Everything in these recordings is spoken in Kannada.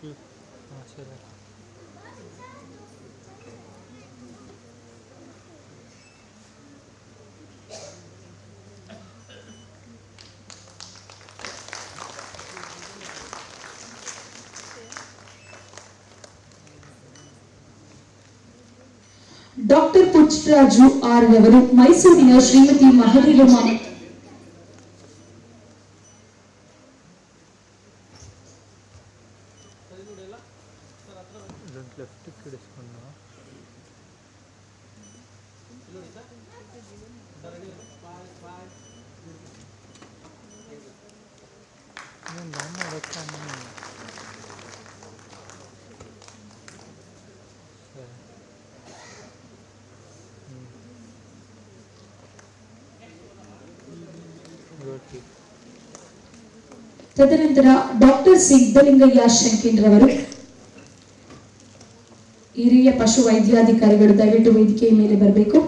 ಸರಿ. ಡಾಕ್ಟರ್ ಪುಟ್ಟರಾಜು ಆರ್ ರವರು ಮೈಸೂರಿನ ಶ್ರೀಮತಿ ಮಹದೇವಮ್ಮ ತದನಂತರ ಡಾಕ್ಟರ್ ಸಿದ್ದಲಿಂಗಯ್ಯ ಶಂಕೇಂದ್ರವರು ಹಿರಿಯ ಪಶು ವೈದ್ಯಾಧಿಕಾರಿಗಳು ದಯವಿಟ್ಟು ವೇದಿಕೆಯ ಮೇಲೆ ಬರಬೇಕು.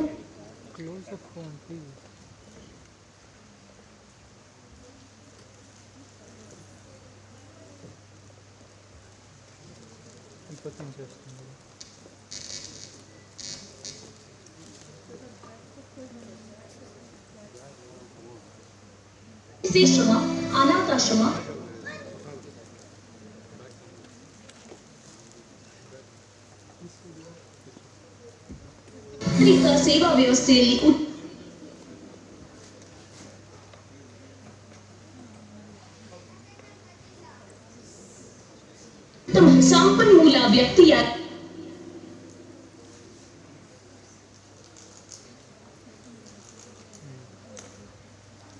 ಅನಾಥಾಶ್ರಮ ಸೇವಾ ವ್ಯವಸ್ಥೆಯಲ್ಲಿ ಸಂಪನ್ಮೂಲ ವ್ಯಕ್ತಿಯ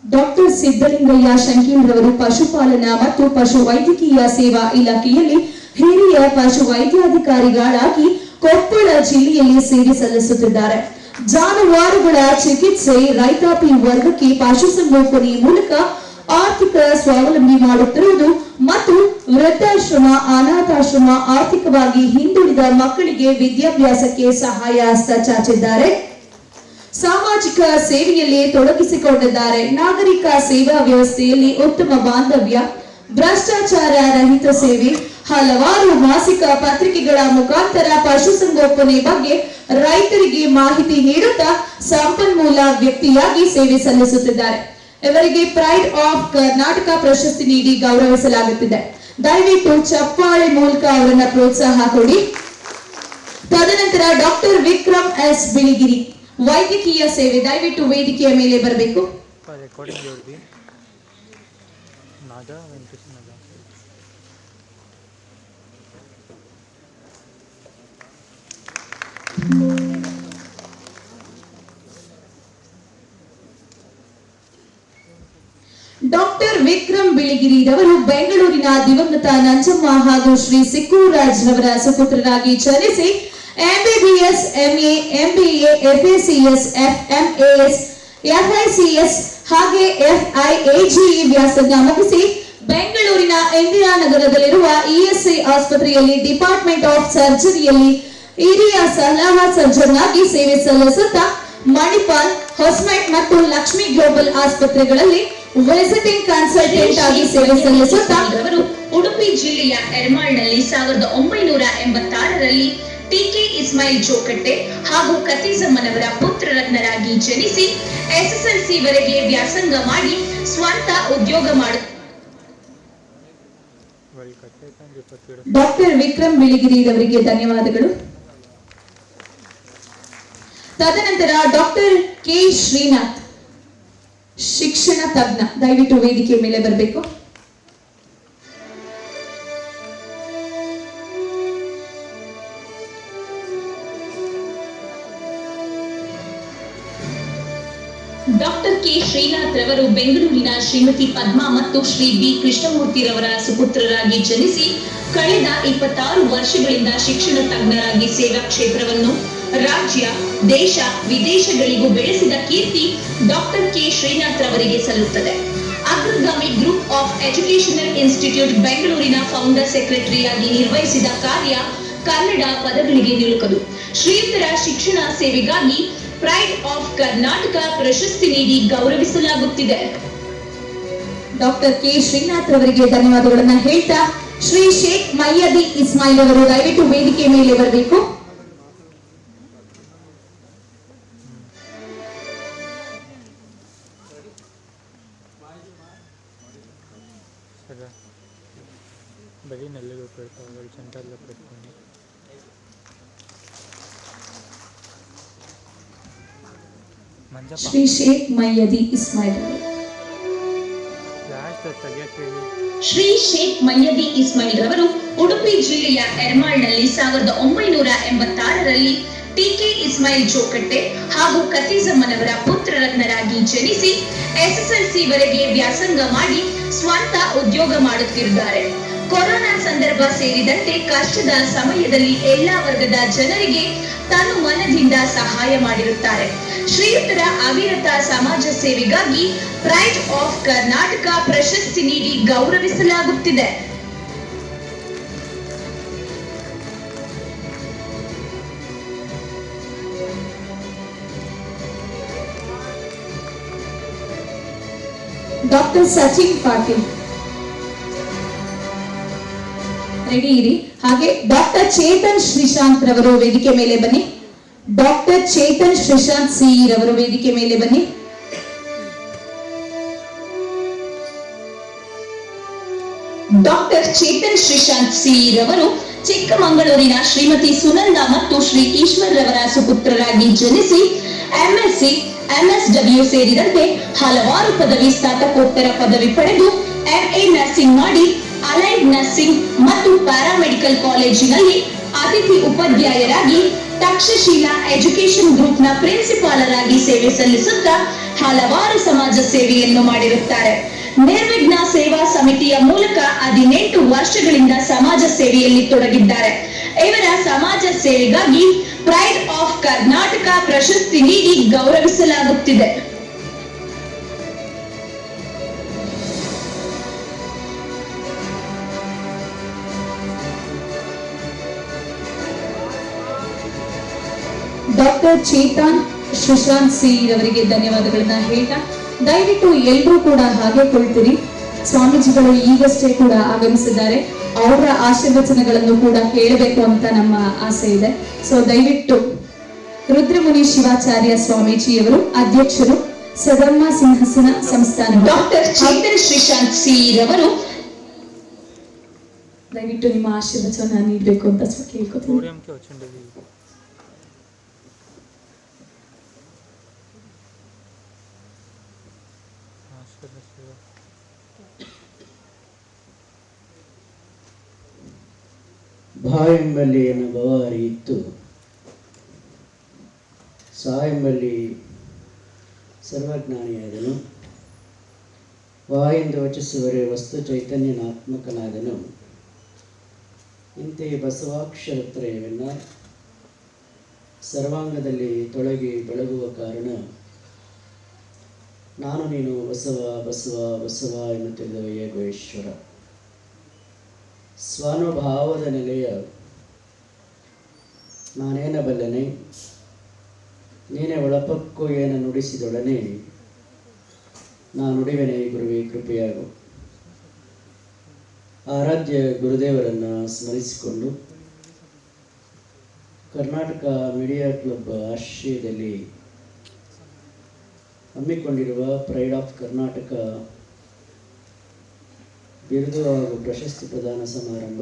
ಡಾಕ್ಟರ್ ಸಿದ್ದಲಿಂಗಯ್ಯ ಶಂಕೇಂದ್ರವರು ಪಶುಪಾಲನಾ ಮತ್ತು ಪಶು ವೈದ್ಯಕೀಯ ಸೇವಾ ಇಲಾಖೆಯಲ್ಲಿ ಹಿರಿಯ ಪಶು ವೈದ್ಯಾಧಿಕಾರಿಗಳಾಗಿ ಕೊಪ್ಪಳ ಜಿಲ್ಲೆಯಲ್ಲಿ ಸೇವೆ ಸಲ್ಲಿಸುತ್ತಿದ್ದಾರೆ. ಜಾನುವಾರುಗಳ ಚಿಕಿತ್ಸೆ, ರೈತಾಪಿ ವರ್ಗಕ್ಕೆ ಪಶುಸಂಗೋಪನೆ ಮೂಲಕ ಆರ್ಥಿಕ ಸ್ವಾವಲಂಬಿ ಮಾಡುತ್ತಿರುವುದು ಮತ್ತು ವೃದ್ಧಾಶ್ರಮ, ಅನಾಥಾಶ್ರಮ, ಆರ್ಥಿಕವಾಗಿ ಹಿಂದುಳಿದ ಮಕ್ಕಳಿಗೆ ವಿದ್ಯಾಭ್ಯಾಸಕ್ಕೆ ಸಹಾಯ ಹಸ್ತ ಚಾಚಿದ್ದಾರೆ. ಸಾಮಾಜಿಕ ಸೇವೆಯಲ್ಲಿ ತೊಡಗಿಸಿಕೊಂಡಿದ್ದಾರೆ. ನಾಗರಿಕ ಸೇವಾ ವ್ಯವಸ್ಥೆಯಲ್ಲಿ ಉತ್ತಮ ಬಾಂಧವ್ಯ, ಭ್ರಷ್ಟಾಚಾರ ರಹಿತ ಸೇವೆ, ಹಲವಾರು ಮಾಸಿಕ ಪತ್ರಿಕೆಗಳ ಮುಖಾಂತರ ಪಶುಸಂಗೋಪನೆ ಬಗ್ಗೆ ರೈತರಿಗೆ ಮಾಹಿತಿ ನೀಡುತ್ತಾ ಸಂಪನ್ಮೂಲ ವ್ಯಕ್ತಿಯಾಗಿ ಸೇವೆ ಸಲ್ಲಿಸುತ್ತಿದ್ದಾರೆ. ಇವರಿಗೆ ಪ್ರೈಡ್ ಆಫ್ ಕರ್ನಾಟಕ ಪ್ರಶಸ್ತಿ ನೀಡಿ ಗೌರವಿಸಲಾಗುತ್ತಿದೆ. ದಯವಿಟ್ಟು ಚಪ್ಪಾಳೆ ಮೂಲಕ ಅವರನ್ನ ಪ್ರೋತ್ಸಾಹ ಕೊಡಿ. ತದನಂತರ ಡಾಕ್ಟರ್ ವಿಕ್ರಮ್ ಎಸ್ ಬಿಳಿಗಿರಿ ವೈದ್ಯಕೀಯ ಸೇವೆ, ದಯವಿಟ್ಟು ವೇದಿಕೆಯ ಮೇಲೆ ಬರಬೇಕು. ಡಾಕ್ಟರ್ ವಿಕ್ರಮ್ ಬಿಳಿಗಿರಿರವರು ಬೆಂಗಳೂರಿನ ದಿವಂಗತ ನಂಜಮ್ಮ ಹಾಗೂ ಶ್ರೀ ಸಿಕ್ಕೂರಾಜ್ ರವರ ಸುಪುತ್ರರಾಗಿ ಜನಿಸಿ ಎಂಬಿಬಿಎಸ್, ಎಂಎ, ಎಂಬಿಎ, ಎಫ್ಎಸಿಎಸ್, ಎಫ್ಎಂಎಎಸ್, ಎಫ್ಐಸಿಎಸ್ ಹಾಗೆ ಎಫ್ಐಎಜಿಇ ವ್ಯಾಸಂಗ ಮುಗಿಸಿ ಬೆಂಗಳೂರಿನ ಇಂದಿರಾನಗರದಲ್ಲಿರುವ ಇಎಸ್ಐ ಆಸ್ಪತ್ರೆಯಲ್ಲಿ ಡಿಪಾರ್ಟ್ಮೆಂಟ್ ಆಫ್ ಸರ್ಜರಿಯಲ್ಲಿ ಹಿರಿಯ ಸಲಹಾ ಸರ್ಜನ್ ಆಗಿ ಸೇವೆ ಸಲ್ಲಿಸುತ್ತಾ ಮಣಿಪಾಲ್, ಹೊಸಮೆಟ್ ಮತ್ತು ಲಕ್ಷ್ಮಿ ಗ್ಲೋಬಲ್ ಆಸ್ಪತ್ರೆಗಳಲ್ಲಿ ವಿಸಿಟಿಂಗ್ ಕನ್ಸಲ್ಟೆಂಟ್ ಆಗಿ ಸೇವೆ ಸಲ್ಲಿಸುತ್ತಾ ಉಡುಪಿ ಜಿಲ್ಲೆಯ ಎರ್ಮಾಳ್ನಲ್ಲಿ 1986ರಲ್ಲಿ ಟಿಕೆ ಇಸ್ಮಾಯಿಲ್ ಜೋಕಟ್ಟೆ ಹಾಗೂ ಕತೀಜಮ್ಮನವರ ಪುತ್ರರತ್ನರಾಗಿ ಜನಿಸಿ ಎಸ್ಎಸ್ಎಲ್ಸಿ ವರೆಗೆ ವ್ಯಾಸಂಗ ಮಾಡಿ ಸ್ವಂತ ಉದ್ಯೋಗ ಮಾಡುತ್ತಾರೆ. ಡಾಕ್ಟರ್ ವಿಕ್ರಮ್ ಬಿಳಿಗಿರಿರವರಿಗೆ ಧನ್ಯವಾದಗಳು. ತದನಂತರ ಡಾಕ್ಟರ್ ಕೆ ಶ್ರೀನಾಥ್ ಶಿಕ್ಷಣ ತಜ್ಞ, ದಯವಿಟ್ಟು ವೇದಿಕೆ ಮೇಲೆ ಬರಬೇಕು. ಡಾಕ್ಟರ್ ಕೆ ಶ್ರೀನಾಥ್ ರವರು ಬೆಂಗಳೂರಿನ ಶ್ರೀಮತಿ ಪದ್ಮಾ ಮತ್ತು ಶ್ರೀ ಬಿ ಕೃಷ್ಣಮೂರ್ತಿ ರವರ ಸುಪುತ್ರರಾಗಿ ಜನಿಸಿ ಕಳೆದ 26 ವರ್ಷಗಳಿಂದ ಶಿಕ್ಷಣ ತಜ್ಞರಾಗಿ ಸೇವಾ ಕ್ಷೇತ್ರವನ್ನು ರಾಜ್ಯ, ದೇಶ, ವಿದೇಶಗಳಿಗೂ ಬೆಳೆಸಿದ ಕೀರ್ತಿ ಡಾಕ್ಟರ್ ಕೆ ಶ್ರೀನಾಥ್ ರವರಿಗೆ ಸಲ್ಲುತ್ತದೆ. ಅಗ್ರಗಾಮಿ ಗ್ರೂಪ್ ಆಫ್ ಎಜುಕೇಶನಲ್ ಇನ್ಸ್ಟಿಟ್ಯೂಟ್ ಬೆಂಗಳೂರಿನ ಫೌಂಡರ್ ಸೆಕ್ರೆಟರಿಯಾಗಿ ನಿರ್ವಹಿಸಿದ ಕಾರ್ಯ ಕನ್ನಡ ಪದಗಳಿಗೆ ನಿಲುಕದು. ಶ್ರೀಯುತರ ಶಿಕ್ಷಣ ಸೇವೆಗಾಗಿ ಪ್ರೈಡ್ ಆಫ್ ಕರ್ನಾಟಕ ಪ್ರಶಸ್ತಿ ನೀಡಿ ಗೌರವಿಸಲಾಗುತ್ತಿದೆ. ಡಾಕ್ಟರ್ ಕೆ ಶ್ರೀನಾಥ್ ರವರಿಗೆ ಧನ್ಯವಾದಗಳನ್ನು ಹೇಳ್ತಾ ಶ್ರೀ ಶೇಖ್ ಮೈಯದಿ ಇಸ್ಮಾಯಿಲ್ ಅವರು ದಯವಿಟ್ಟು ವೇದಿಕೆ ಮೇಲೆ ಬರಬೇಕು. బలి నెల్లూరు పెడతారు సెంటర్లో పెట్టుకోండి. ಶ್ರೀ ಶೇಖ್ ಮೈಯದಿ ಇಸ್ಮಾಯಿಲ್ ಶ್ರೀ ಶೇಖ್ ಮೈಯದಿ ಇಸ್ಮಾಯಿಲ್ ರವರು ಉಡುಪಿ ಜಿಲ್ಲೆಯ ಎರ್ಮಾಳ್ನಲ್ಲಿ 1986ರಲ್ಲಿ ಟಿಕೆ ಇಸ್ಮಾಯಿಲ್ ಚೋಕಟ್ಟೆ ಹಾಗೂ ಕತೀಜಮ್ಮನವರ ಪುತ್ರರತ್ನರಾಗಿ ಜನಿಸಿ SSLC ವರೆಗೆ ವ್ಯಾಸಂಗ ಮಾಡಿ ಸ್ವಂತ ಉದ್ಯೋಗ ಮಾಡುತ್ತಿದ್ದಾರೆ. ಕೊರೋನಾ ಸಂದರ್ಭ ಸೇರಿದಂತೆ ಕಷ್ಟದ ಸಮಯದಲ್ಲಿ ಎಲ್ಲಾ ವರ್ಗದ ಜನರಿಗೆ ತನು ಮನದಿಂದ ಸಹಾಯ ಮಾಡಿರುತ್ತಾರೆ. ಶ್ರೀಯುತರ ಅವಿರತ ಸಮಾಜ ಸೇವೆಗಾಗಿ ಪ್ರೈಡ್ ಆಫ್ ಕರ್ನಾಟಕ ಪ್ರಶಸ್ತಿ ನೀಡಿ ಗೌರವಿಸಲಾಗುತ್ತಿದೆ. ಡಾಕ್ಟರ್ ಸಚಿನ್ ಪಾಟೀಲ್ ರೆಡಿ ಇರಿ. ಹಾಗೆ ಡಾಕ್ಟರ್ ಚೇತನ್ ಶ್ರೀಶಾಂತ್ ರವರು ವೇದಿಕೆ ಮೇಲೆ ಬನ್ನಿ. ಡಾಕ್ಟರ್ ಚೇತನ್ ಶ್ರೀಶಾಂತ್ ಸಿ ರವರು ವೇದಿಕೆ ಮೇಲೆ ಬನ್ನಿ. ಡಾಕ್ಟರ್ ಚೇತನ್ ಶ್ರೀಶಾಂತ್ ಸಿ ರವರು ಚಿಕ್ಕಮಗಳೂರಿನ ಶ್ರೀಮತಿ ಸುನಂದಾ ಮತ್ತು ಶ್ರೀ ಈಶ್ವರ್ ರವರ ಸುಪುತ್ರರಾಗಿ ಜನಿಸಿ MSc, MSW ಸೇರಿದಂತೆ ಹಲವಾರು ಪದವಿ ಸ್ನಾತಕೋತ್ತರ ಪದವಿ ಪಡೆದು MA ನರ್ಸಿಂಗ್ ಮಾಡಿ ಅಲೈಡ್ ನರ್ಸಿಂಗ್ ಮತ್ತು ಪ್ಯಾರಾಮೆಡಿಕಲ್ ಕಾಲೇಜಿನಲ್ಲಿ ಅತಿಥಿ ಉಪಾಧ್ಯಾಯರಾಗಿ ತಕ್ಷಶೀಲ ಎಜುಕೇಶನ್ ಗ್ರೂಪ್ನ ಪ್ರಿನ್ಸಿಪಾಲರಾಗಿ ಸೇವೆ ಸಲ್ಲಿಸುತ್ತಾ ಹಲವಾರು ಸಮಾಜ ಸೇವೆಯನ್ನು ಮಾಡಿರುತ್ತಾರೆ. ನಿರ್ವಿಘ್ನ ಸೇವಾ ಸಮಿತಿಯ ಮೂಲಕ 18 ವರ್ಷಗಳಿಂದ ಸಮಾಜ ಸೇವೆಯಲ್ಲಿ ತೊಡಗಿದ್ದಾರೆ. ಇವರ ಸಮಾಜ ಸೇವೆಗಾಗಿ ಪ್ರೈಡ್ ಆಫ್ ಕರ್ನಾಟಕ ಪ್ರಶಸ್ತಿ ನೀಡಿ ಗೌರವಿಸಲಾಗುತ್ತಿದೆ. ಡಾಕ್ಟರ್ ಚೇತನ್ ಶ್ರೀಶಾಂತ್ ಸಿ ರವರಿಗೆ ಧನ್ಯವಾದಗಳನ್ನ ಹೇಳ್ತಾ ದಯವಿಟ್ಟು ಎಲ್ಲರೂ ಕೂಡ ಹಾಗೆ ಕೊಳ್ತೀರಿ. ಸ್ವಾಮೀಜಿಗಳು ಈಗಷ್ಟೇ ಕೂಡ ಆಗಮಿಸಿದ್ದಾರೆ. ಅವರ ಆಶೀರ್ವಚನಗಳನ್ನು ಕೂಡ ಕೇಳಬೇಕು ಅಂತ ನಮ್ಮ ಆಸೆ ಇದೆ. ಸೊ ದಯವಿಟ್ಟು ರುದ್ರಮುನಿ ಶಿವಾಚಾರ್ಯ ಸ್ವಾಮೀಜಿಯವರು ಅಧ್ಯಕ್ಷರು, ಸಧರ್ಮ ಸಿಂಹಾಸನ ಸಂಸ್ಥಾನ. ಡಾಕ್ಟರ್ ಚೇತನ್ ಶ್ರೀಶಾಂತ್ ಸಿ ರವರು ದಯವಿಟ್ಟು ನಿಮ್ಮ ಆಶೀರ್ವಚನ ನೀಡಬೇಕು ಅಂತ ಕೇಳ್ಕೊತೀನಿ. ಭಾ ಎಂಬಲ್ಲಿ ಏನು ಬವಾರಿ ಇತ್ತು, ಸಾ ಎಂಬಲ್ಲಿ ಸರ್ವಜ್ಞಾನಿಯಾದನು, ವಾ ಎಂದು ವಚಿಸುವರೆ ವಸ್ತು ಚೈತನ್ಯನಾತ್ಮಕನಾದನು. ಇಂತೆಯೇ ಬಸವಾಕ್ಷರತ್ರಯವನ್ನು ಸರ್ವಾಂಗದಲ್ಲಿ ತೊಳಗಿ ಬೆಳಗುವ ಕಾರಣ ನಾನು ನೀನು ಬಸವ ಬಸವ ಬಸವ ಎನ್ನುತ್ತಿರುವ ಏಕೇಶ್ವರ ಸ್ವಾನುಭಾವದ ನೆಲೆಯ ನಾನೇನ ಬಲ್ಲನೆ, ನೀನೇ ಒಳಪಕ್ಕೂ ಏನ ನುಡಿಸಿದೊಡನೆ ನಾ ನುಡಿವೆನೆ ಗುರುವೇ ಕೃಪೆಯಾಗು. ಆರಾಧ್ಯ ಗುರುದೇವರನ್ನು ಸ್ಮರಿಸಿಕೊಂಡು ಕರ್ನಾಟಕ ಮೀಡಿಯಾ ಕ್ಲಬ್ ಆಶ್ರಯದಲ್ಲಿ ಹಮ್ಮಿಕೊಂಡಿರುವ ಪ್ರೈಡ್ ಆಫ್ ಕರ್ನಾಟಕ ಬಿರುದು ಹಾಗೂ ಪ್ರಶಸ್ತಿ ಪ್ರದಾನ ಸಮಾರಂಭ,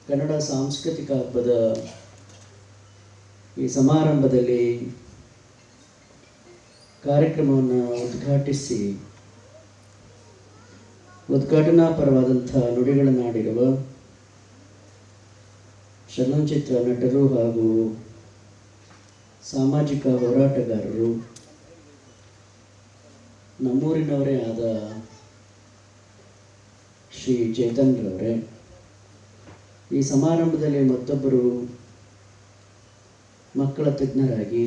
ಕನ್ನಡ ಸಾಂಸ್ಕೃತಿಕ ಹಬ್ಬದ ಈ ಸಮಾರಂಭದಲ್ಲಿ ಕಾರ್ಯಕ್ರಮವನ್ನು ಉದ್ಘಾಟಿಸಿ ಉದ್ಘಾಟನಾ ಪರವಾದಂಥ ನುಡಿಗಳನ್ನಾಡಿರುವ ಚಲನಚಿತ್ರ ನಟರು ಹಾಗೂ ಸಾಮಾಜಿಕ ಹೋರಾಟಗಾರರು, ನಮ್ಮೂರಿನವರೇ ಆದ ಶ್ರೀ ಚೇತನ್ ರವರೇ, ಈ ಸಮಾರಂಭದಲ್ಲಿ ಮತ್ತೊಬ್ಬರು ಮಕ್ಕಳ ತಜ್ಞರಾಗಿ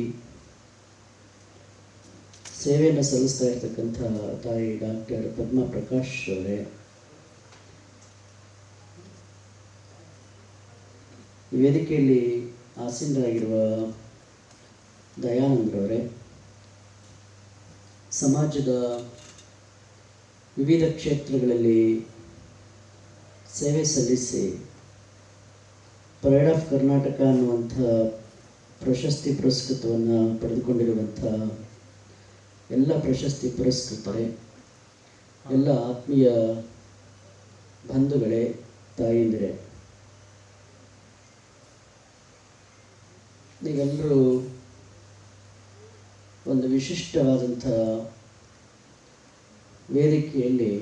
ಸೇವೆಯನ್ನು ಸಲ್ಲಿಸ್ತಾ ಇರ್ತಕ್ಕಂಥ ತಾಯಿ ಡಾಕ್ಟರ್ ಪದ್ಮಾ ಪ್ರಕಾಶ್ ಅವರೇ, ಈ ವೇದಿಕೆಯಲ್ಲಿ ಆಸೀನರಾಗಿರುವ ದಯಾನಂದ್ರವರೇ, ಸಮಾಜದ ವಿವಿಧ ಕ್ಷೇತ್ರಗಳಲ್ಲಿ ಸೇವೆ ಸಲ್ಲಿಸಿ ಪ್ರೈಡ್ ಆಫ್ ಕರ್ನಾಟಕ ಅನ್ನುವಂಥ ಪ್ರಶಸ್ತಿ ಪುರಸ್ಕೃತವನ್ನು ಪಡೆದುಕೊಂಡಿರುವಂಥ ಎಲ್ಲ ಪ್ರಶಸ್ತಿ ಪುರಸ್ಕೃತರೇ, ಎಲ್ಲ ಆತ್ಮೀಯ ಬಂಧುಗಳೇ, ತಾಯಂದಿರೇ, ನೀವೆಲ್ಲರೂ ಒಂದು ವಿಶಿಷ್ಟವಾದಂಥ ವೇದಿಕೆಯಲ್ಲಿ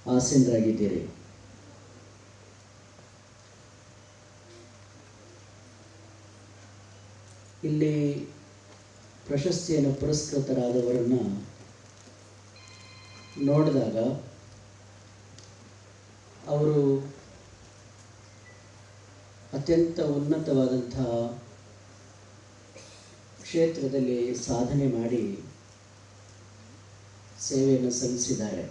ಆಸೀನರಾಗಿದ್ದೀರಿ. ಇಲ್ಲಿ ಪ್ರಶಸ್ತಿಯನ್ನು ಪುರಸ್ಕೃತರಾದವರನ್ನು ನೋಡಿದಾಗ ಅವರು ಅತ್ಯಂತ ಉನ್ನತವಾದಂತಹ ಕ್ಷೇತ್ರದಲ್ಲಿ ಸಾಧನೆ ಮಾಡಿ ಸೇವೆಯನ್ನು ಸಲ್ಲಿಸಿದ್ದಾರೆ.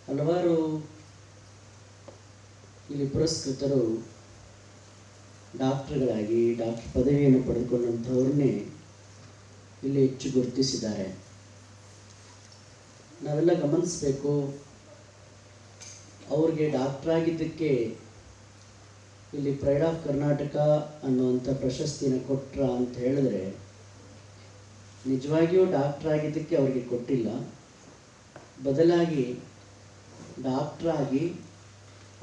ಹಲವಾರು ಇಲ್ಲಿ ಪುರಸ್ಕೃತರು ಡಾಕ್ಟರ್ಗಳಾಗಿ ಡಾಕ್ಟರ್ ಪದವಿಯನ್ನು ಪಡೆದುಕೊಂಡಂಥವ್ರನ್ನೇ ಇಲ್ಲಿ ಹೆಚ್ಚು ಗುರುತಿಸಿದ್ದಾರೆ. ನಾವೆಲ್ಲ ಗಮನಿಸಬೇಕು, ಅವ್ರಿಗೆ ಡಾಕ್ಟರ್ ಆಗಿದ್ದಕ್ಕೆ ಇಲ್ಲಿ ಪ್ರೈಡ್ ಆಫ್ ಕರ್ನಾಟಕ ಅನ್ನುವಂಥ ಪ್ರಶಸ್ತಿನ ಕೊಟ್ರ ಅಂತ ಹೇಳಿದ್ರೆ, ನಿಜವಾಗಿಯೂ ಡಾಕ್ಟರ್ ಆಗಿದ್ದಕ್ಕೆ ಅವರಿಗೆ ಕೊಟ್ಟಿಲ್ಲ. ಬದಲಾಗಿ ಡಾಕ್ಟ್ರಾಗಿ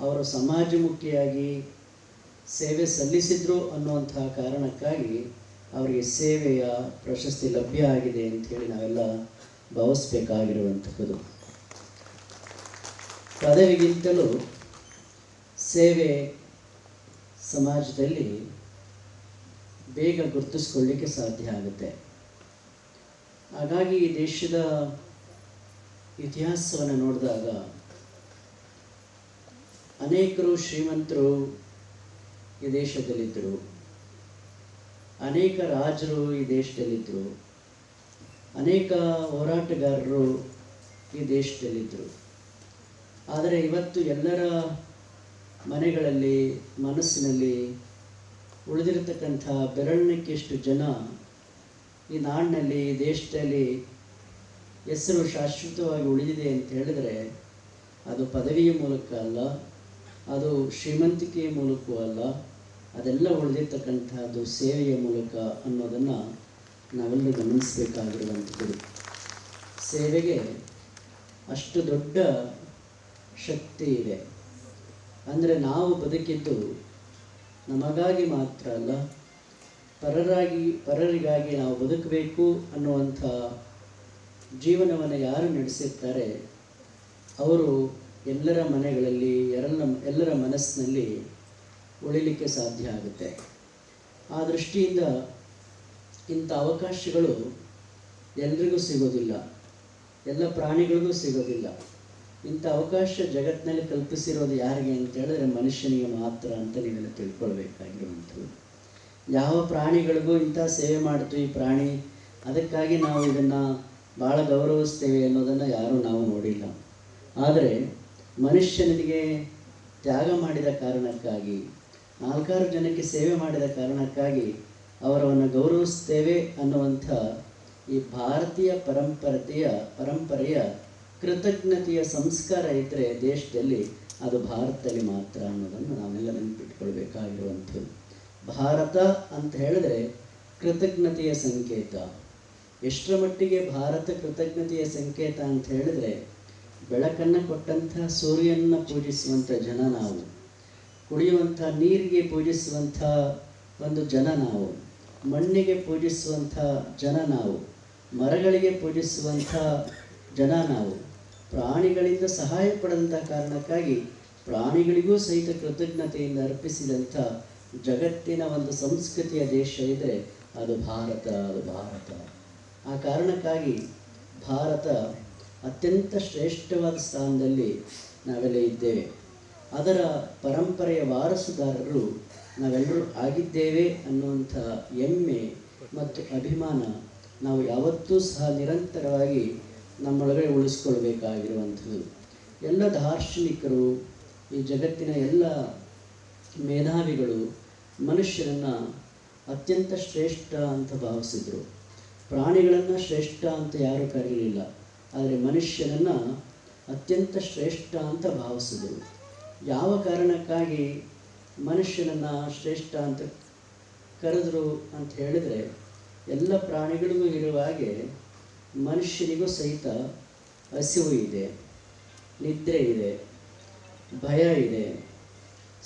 ಅವರು ಸಮಾಜಮುಖಿಯಾಗಿ ಸೇವೆ ಸಲ್ಲಿಸಿದ್ರು ಅನ್ನುವಂತಹ ಕಾರಣಕ್ಕಾಗಿ ಅವರಿಗೆ ಸೇವೆಯ ಪ್ರಶಸ್ತಿ ಲಭ್ಯ ಆಗಿದೆ ಅಂಥೇಳಿ ನಾವೆಲ್ಲ ಭಾವಿಸ್ಬೇಕಾಗಿರುವಂಥದ್ದು. ಪದವಿಗಿಂತಲೂ ಸೇವೆ ಸಮಾಜದಲ್ಲಿ ಬೇಗ ಗುರುತಿಸ್ಕೊಳ್ಳಿಕ್ಕೆ ಸಾಧ್ಯ ಆಗುತ್ತೆ. ಹಾಗಾಗಿ ಈ ದೇಶದ ಇತಿಹಾಸವನ್ನು ನೋಡಿದಾಗ ಅನೇಕರು ಶ್ರೀಮಂತರು ಈ ದೇಶದಲ್ಲಿದ್ದರು, ಅನೇಕ ರಾಜರು ಈ ದೇಶದಲ್ಲಿದ್ದರು, ಅನೇಕ ಹೋರಾಟಗಾರರು ಈ ದೇಶದಲ್ಲಿದ್ದರು. ಆದರೆ ಇವತ್ತು ಎಲ್ಲರ ಮನೆಗಳಲ್ಲಿ ಮನಸ್ಸಿನಲ್ಲಿ ಉಳಿದಿರತಕ್ಕಂಥ ಬೆರಳಿಕೆಷ್ಟು ಜನ ಈ ನಾಡಿನಲ್ಲಿ ಈ ದೇಶದಲ್ಲಿ ಹೆಸರು ಶಾಶ್ವತವಾಗಿ ಉಳಿದಿದೆ ಅಂತ ಹೇಳಿದರೆ ಅದು ಪದವಿಯ ಮೂಲಕ ಅಲ್ಲ, ಅದು ಶ್ರೀಮಂತಿಕೆಯ ಮೂಲಕವೂ ಅಲ್ಲ, ಅದೆಲ್ಲ ಉಳಿದಿರ್ತಕ್ಕಂಥದ್ದು ಸೇವೆಯ ಮೂಲಕ ಅನ್ನೋದನ್ನು ನಾವೆಲ್ಲರೂ ಗಮನಿಸಬೇಕಾಗಿರುವಂಥದ್ದು. ಸೇವೆಗೆ ಅಷ್ಟು ದೊಡ್ಡ ಶಕ್ತಿ ಇದೆ. ಅಂದರೆ ನಾವು ಬದುಕಿದ್ದು ನಮಗಾಗಿ ಮಾತ್ರ ಅಲ್ಲ, ಪರರಿಗಾಗಿ ನಾವು ಬದುಕಬೇಕು ಅನ್ನುವಂಥ ಜೀವನವನ್ನು ಯಾರು ನಡೆಸಿರ್ತಾರೆ ಅವರು ಎಲ್ಲರ ಮನೆಗಳಲ್ಲಿ ಎಲ್ಲರ ಮನಸ್ಸಿನಲ್ಲಿ ಉಳಿಲಿಕ್ಕೆ ಸಾಧ್ಯ ಆಗುತ್ತೆ. ಆ ದೃಷ್ಟಿಯಿಂದ ಇಂಥ ಅವಕಾಶಗಳು ಎಲ್ರಿಗೂ ಸಿಗೋದಿಲ್ಲ, ಎಲ್ಲ ಪ್ರಾಣಿಗಳಿಗೂ ಸಿಗೋದಿಲ್ಲ. ಇಂಥ ಅವಕಾಶ ಜಗತ್ತಿನಲ್ಲಿ ಕಲ್ಪಿಸಿರೋದು ಯಾರಿಗೆ ಅಂತ ಹೇಳಿದ್ರೆ ಮನುಷ್ಯನಿಗೆ ಮಾತ್ರ ಅಂತ ನೀವೆಲ್ಲ ತಿಳ್ಕೊಳ್ಬೇಕಾಗಿರುವಂಥದ್ದು. ಯಾವ ಪ್ರಾಣಿಗಳಿಗೂ ಇಂಥ ಸೇವೆ ಮಾಡ್ತು ಈ ಪ್ರಾಣಿ, ಅದಕ್ಕಾಗಿ ನಾವು ಇದನ್ನು ಭಾಳ ಗೌರವಿಸ್ತೇವೆ ಅನ್ನೋದನ್ನು ಯಾರೂ ನಾವು ನೋಡಿಲ್ಲ. ಆದರೆ ಮನುಷ್ಯನಿಗೆ ತ್ಯಾಗ ಮಾಡಿದ ಕಾರಣಕ್ಕಾಗಿ, 4 ಜನಕ್ಕೆ ಸೇವೆ ಮಾಡಿದ ಕಾರಣಕ್ಕಾಗಿ ಅವರನ್ನು ಗೌರವಿಸ್ತೇವೆ ಅನ್ನುವಂಥ ಈ ಭಾರತೀಯ ಪರಂಪರೆಯ ಕೃತಜ್ಞತೆಯ ಸಂಸ್ಕಾರ ಇದ್ದರೆ ದೇಶದಲ್ಲಿ ಅದು ಭಾರತದಲ್ಲಿ ಮಾತ್ರ ಅನ್ನೋದನ್ನು ನಾವೆಲ್ಲ ನೆನಪಿಟ್ಕೊಳ್ಬೇಕಾಗಿರುವಂಥದ್ದು. ಭಾರತ ಅಂತ ಹೇಳಿದ್ರೆ ಕೃತಜ್ಞತೆಯ ಸಂಕೇತ. ಎಷ್ಟರ ಮಟ್ಟಿಗೆ ಭಾರತ ಕೃತಜ್ಞತೆಯ ಸಂಕೇತ ಅಂತ ಹೇಳಿದ್ರೆ, ಬೆಳಕನ್ನು ಕೊಟ್ಟಂಥ ಸೂರ್ಯನ ಪೂಜಿಸುವಂಥ ಜನ ನಾವು, ಕುಡಿಯುವಂಥ ನೀರಿಗೆ ಪೂಜಿಸುವಂಥ ಒಂದು ಜನ ನಾವು, ಮಣ್ಣಿಗೆ ಪೂಜಿಸುವಂಥ ಜನ ನಾವು, ಮರಗಳಿಗೆ ಪೂಜಿಸುವಂಥ ಜನ ನಾವು, ಪ್ರಾಣಿಗಳಿಂದ ಸಹಾಯ ಪಡೆದಂಥ ಕಾರಣಕ್ಕಾಗಿ ಪ್ರಾಣಿಗಳಿಗೂ ಸಹಿತ ಕೃತಜ್ಞತೆಯಿಂದ ಅರ್ಪಿಸಿದಂಥ ಜಗತ್ತಿನ ಒಂದು ಸಂಸ್ಕೃತಿಯ ದೇಶ ಇದ್ದರೆ ಅದು ಭಾರತ. ಆ ಕಾರಣಕ್ಕಾಗಿ ಭಾರತ ಅತ್ಯಂತ ಶ್ರೇಷ್ಠವಾದ ಸ್ಥಾನದಲ್ಲಿ ನಾವೆಲ್ಲ ಇದ್ದೇವೆ. ಅದರ ಪರಂಪರೆಯ ವಾರಸುದಾರರು ನಾವೆಲ್ಲರೂ ಆಗಿದ್ದೇವೆ ಅನ್ನುವಂಥ ಹೆಮ್ಮೆ ಮತ್ತು ಅಭಿಮಾನ ನಾವು ಯಾವತ್ತೂ ಸಹ ನಿರಂತರವಾಗಿ ನಮ್ಮೊಳಗಡೆ ಉಳಿಸ್ಕೊಳ್ಬೇಕಾಗಿರುವಂಥದ್ದು. ಎಲ್ಲ ದಾರ್ಶನಿಕರು, ಈ ಜಗತ್ತಿನ ಎಲ್ಲ ಮೇಧಾವಿಗಳು ಮನುಷ್ಯರನ್ನು ಅತ್ಯಂತ ಶ್ರೇಷ್ಠ ಅಂತ ಭಾವಿಸಿದರು. ಪ್ರಾಣಿಗಳನ್ನು ಶ್ರೇಷ್ಠ ಅಂತ ಯಾರೂ ಕರೀಲಿಲ್ಲ, ಆದರೆ ಮನುಷ್ಯನನ್ನು ಅತ್ಯಂತ ಶ್ರೇಷ್ಠ ಅಂತ ಭಾವಿಸಿದರು. ಯಾವ ಕಾರಣಕ್ಕಾಗಿ ಮನುಷ್ಯನನ್ನು ಶ್ರೇಷ್ಠ ಅಂತ ಕರೆದರು ಅಂತ ಹೇಳಿದರೆ, ಎಲ್ಲ ಪ್ರಾಣಿಗಳಿಗೂ ಇರುವ ಹಾಗೆ ಮನುಷ್ಯನಿಗೂ ಸಹಿತ ಹಸಿವು ಇದೆ, ನಿದ್ರೆ ಇದೆ, ಭಯ ಇದೆ,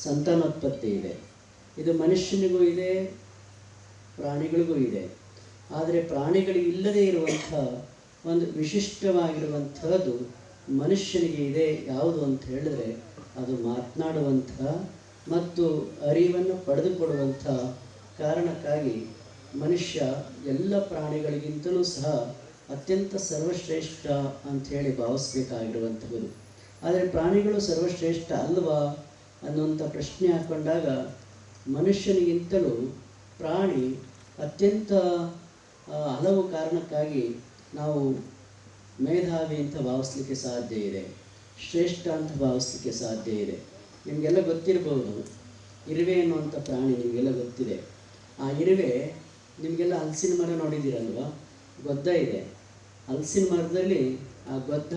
ಸಂತಾನೋತ್ಪತ್ತಿ ಇದೆ. ಇದು ಮನುಷ್ಯನಿಗೂ ಇದೆ, ಪ್ರಾಣಿಗಳಿಗೂ ಇದೆ. ಆದರೆ ಪ್ರಾಣಿಗಳಿಗೆ ಇಲ್ಲದೇ ಇರುವಂಥ ಒಂದು ವಿಶಿಷ್ಟವಾಗಿರುವಂಥದ್ದು ಮನುಷ್ಯನಿಗೆ ಇದೆ. ಯಾವುದು ಅಂತ ಹೇಳಿದ್ರೆ ಅದು ಮಾತನಾಡುವಂಥ ಮತ್ತು ಅರಿವನ್ನು ಪಡೆದುಕೊಡುವಂಥ ಕಾರಣಕ್ಕಾಗಿ ಮನುಷ್ಯ ಎಲ್ಲ ಪ್ರಾಣಿಗಳಿಗಿಂತಲೂ ಸಹ ಅತ್ಯಂತ ಸರ್ವಶ್ರೇಷ್ಠ ಅಂಥೇಳಿ ಭಾವಿಸ್ಬೇಕಾಗಿರುವಂಥದ್ದು. ಆದರೆ ಪ್ರಾಣಿಗಳು ಸರ್ವಶ್ರೇಷ್ಠ ಅಲ್ವಾ ಅನ್ನುವಂಥ ಪ್ರಶ್ನೆ ಹಾಕ್ಕೊಂಡಾಗ ಮನುಷ್ಯನಿಗಿಂತಲೂ ಪ್ರಾಣಿ ಅತ್ಯಂತ ಹಲವು ಕಾರಣಕ್ಕಾಗಿ ನಾವು ಮೇಧಾವಿ ಅಂತ ಭಾವಿಸ್ಲಿಕ್ಕೆ ಸಾಧ್ಯ ಇದೆ, ಶ್ರೇಷ್ಠ ಅಂತ ಭಾವಿಸ್ಲಿಕ್ಕೆ ಸಾಧ್ಯ ಇದೆ. ನಿಮಗೆಲ್ಲ ಗೊತ್ತಿರ್ಬೋದು, ಇರುವೆ ಅನ್ನುವಂಥ ಪ್ರಾಣಿ ನಿಮಗೆಲ್ಲ ಗೊತ್ತಿದೆ. ಆ ಇರುವೆ, ನಿಮಗೆಲ್ಲ ಹಲಸಿನ ಮರ ನೋಡಿದ್ದೀರಲ್ವ, ಗೊದ್ದ ಇದೆ. ಹಲಸಿನ ಮರದಲ್ಲಿ ಆ ಗೊದ್ದ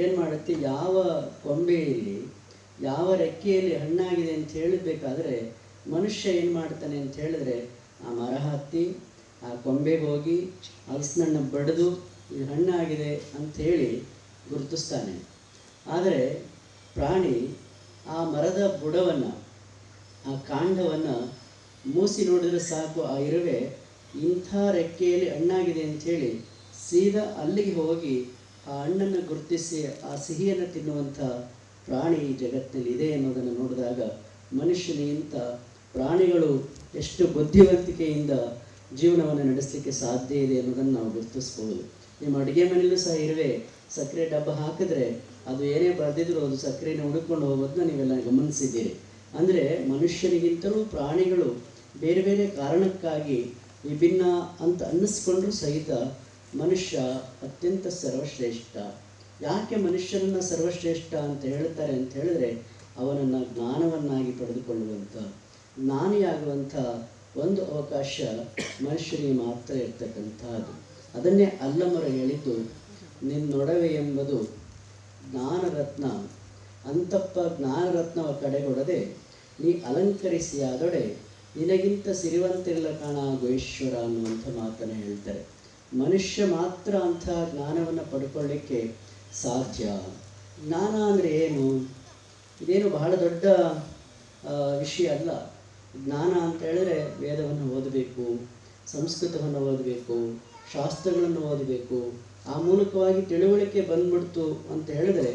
ಏನು ಮಾಡುತ್ತೆ, ಯಾವ ಕೊಂಬೆಯಲ್ಲಿ ಯಾವ ರೆಕ್ಕೆಯಲ್ಲಿ ಹಣ್ಣಾಗಿದೆ ಅಂತ ಹೇಳಬೇಕಾದ್ರೆ ಮನುಷ್ಯ ಏನು ಮಾಡ್ತಾನೆ ಅಂತ ಹೇಳಿದ್ರೆ ಆ ಮರ ಹತ್ತಿ ಆ ಕೊಂಬೆಗೆ ಹೋಗಿ ಹಲಸಿನಣ್ಣು ಬಡಿದು ಇದು ಹಣ್ಣಾಗಿದೆ ಅಂಥೇಳಿ ಗುರುತಿಸ್ತಾನೆ. ಆದರೆ ಪ್ರಾಣಿ ಆ ಮರದ ಬುಡವನ್ನು, ಆ ಕಾಂಡವನ್ನು ಮೂಸಿ ನೋಡಿದರೆ ಸಾಕು, ಆ ಇರುವೆ ಇಂಥ ರೆಕ್ಕೆಯಲ್ಲಿ ಹಣ್ಣಾಗಿದೆ ಅಂಥೇಳಿ ಸೀದಾ ಅಲ್ಲಿಗೆ ಹೋಗಿ ಆ ಹಣ್ಣನ್ನು ಗುರುತಿಸಿ ಆ ಸಿಹಿಯನ್ನು ತಿನ್ನುವಂಥ ಪ್ರಾಣಿ ಈ ಜಗತ್ತಿನಲ್ಲಿ ಇದೆ ಅನ್ನೋದನ್ನು ನೋಡಿದಾಗ ಮನುಷ್ಯನಿಗಿಂತ ಪ್ರಾಣಿಗಳು ಎಷ್ಟು ಬುದ್ಧಿವಂತಿಕೆಯಿಂದ ಜೀವನವನ್ನು ನಡೆಸಲಿಕ್ಕೆ ಸಾಧ್ಯ ಇದೆ ಅನ್ನೋದನ್ನು ನಾವು ಗುರುತಿಸ್ಬೋದು. ನಿಮ್ಮ ಅಡುಗೆ ಮನೆಯಲ್ಲೂ ಸಹ ಇರುವೆ ಸಕ್ಕರೆ ಡಬ್ಬ ಹಾಕಿದ್ರೆ ಅದು ಏನೇ ಬರೆದಿದ್ರು ಅದು ಸಕ್ಕರೆನ ಹುಡುಕೊಂಡು ಹೋಗೋದನ್ನ ನೀವೆಲ್ಲ ಗಮನಿಸಿದ್ದೀರಿ. ಅಂದರೆ ಮನುಷ್ಯನಿಗಿಂತಲೂ ಪ್ರಾಣಿಗಳು ಬೇರೆ ಬೇರೆ ಕಾರಣಕ್ಕಾಗಿ ವಿಭಿನ್ನ ಅಂತ ಅನ್ನಿಸ್ಕೊಂಡ್ರೂ ಸಹಿತ ಮನುಷ್ಯ ಅತ್ಯಂತ ಸರ್ವಶ್ರೇಷ್ಠ. ಯಾಕೆ ಮನುಷ್ಯನನ್ನು ಸರ್ವಶ್ರೇಷ್ಠ ಅಂತ ಹೇಳ್ತಾರೆ ಅಂತ ಹೇಳಿದ್ರೆ, ಅವನನ್ನು ಜ್ಞಾನವನ್ನಾಗಿ ಪಡೆದುಕೊಳ್ಳುವಂಥ, ಜ್ಞಾನಿಯಾಗುವಂಥ ಒಂದು ಅವಕಾಶ ಮನುಷ್ಯನಿಗೆ ಮಾತ್ರ ಇರ್ತಕ್ಕಂಥದ್ದು. ಅದನ್ನೇ ಅಲ್ಲಮರ ಹೇಳಿದ್ದು, ನಿನ್ನೊಡವೆ ಎಂಬುದು ಜ್ಞಾನರತ್ನ, ಅಂತಪ್ಪ ಜ್ಞಾನರತ್ನವ ಕಡೆಗೊಡದೆ ನೀ ಅಲಂಕರಿಸಿಯಾದೊಡೆ ನಿನಗಿಂತ ಸಿರಿವಂತಿಲ್ಲ ಕಾಣ ಗೋಶ್ವರ ಅನ್ನುವಂಥ ಮಾತನ್ನು ಹೇಳ್ತಾರೆ. ಮನುಷ್ಯ ಮಾತ್ರ ಅಂಥ ಜ್ಞಾನವನ್ನು ಪಡ್ಕೊಳ್ಳಿಕ್ಕೆ ಸಾಧ್ಯ. ಜ್ಞಾನ ಅಂದರೆ ಏನು? ಇದೇನು ಬಹಳ ದೊಡ್ಡ ವಿಷಯ ಅಲ್ಲ. ಜ್ಞಾನ ಅಂತ ಹೇಳಿದ್ರೆ ವೇದವನ್ನು ಓದಬೇಕು, ಸಂಸ್ಕೃತವನ್ನು ಓದಬೇಕು, ಶಾಸ್ತ್ರಗಳನ್ನು ಓದಬೇಕು, ಆ ಮೂಲಕವಾಗಿ ತಿಳುವಳಿಕೆ ಬಂದ್ಬಿಡ್ತು ಅಂತ ಹೇಳಿದ್ರೆ